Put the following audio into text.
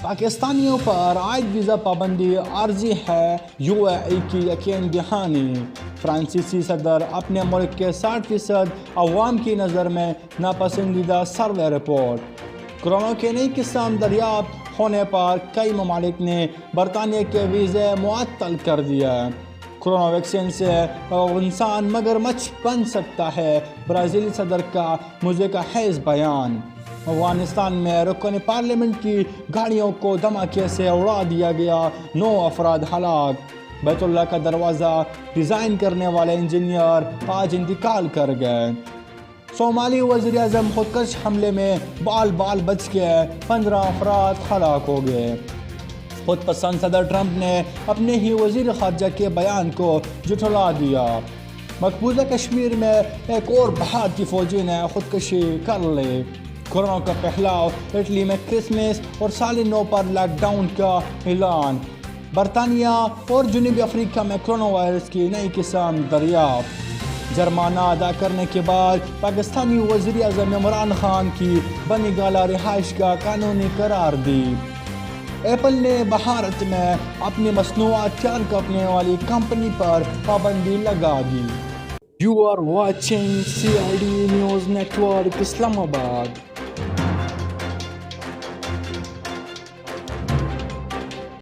پاکستانیوں پر عائد ویزا پابندی عارضی ہے، یو اے ای کی یقین دہانی۔ فرانسیسی صدر اپنے ملک کے 60% عوام کی نظر میں ناپسندیدہ، سروے رپورٹ۔ کرونا کے نئی قسم دریافت ہونے پر کئی ممالک نے برطانیہ کے ویزے معطل کر دیا۔ کرونا ویکسین سے انسان مگرمچھ بن سکتا ہے، برازیلی صدر کا مضحکہ خیز بیان۔ افغانستان میں رکن پارلیمنٹ کی گاڑیوں کو دھماکے سے اڑا دیا گیا، 9 افراد ہلاک۔ بیت اللہ کا دروازہ ڈیزائن کرنے والے انجینئر آج انتقال کر گئے۔ صومالی وزیر اعظم خودکش حملے میں بال بچ گئے، 15 افراد ہلاک ہو گئے۔ خود پسند صدر ٹرمپ نے اپنے ہی وزیر خارجہ کے بیان کو جھٹلا دیا۔ مقبوضہ کشمیر میں ایک اور بھارتی فوجی نے خودکشی کر لی۔ کورونا کا پھیلاؤ، اٹلی میں کرسمس اور سال نو پر لاک ڈاؤن کا اعلان۔ برطانیہ اور جنوبی افریقہ میں کورونا وائرس کی نئی قسم دریافت۔ جرمانہ ادا کرنے کے بعد پاکستانی وزیر اعظم عمران خان کی بنی گالہ رہائش گاہ قانونی قرار دی۔ ایپل نے بھارت میں اپنی مصنوعات تیار کرنے والی کمپنی پر پابندی لگا دی۔ You are watching CID News Network, Islamabad.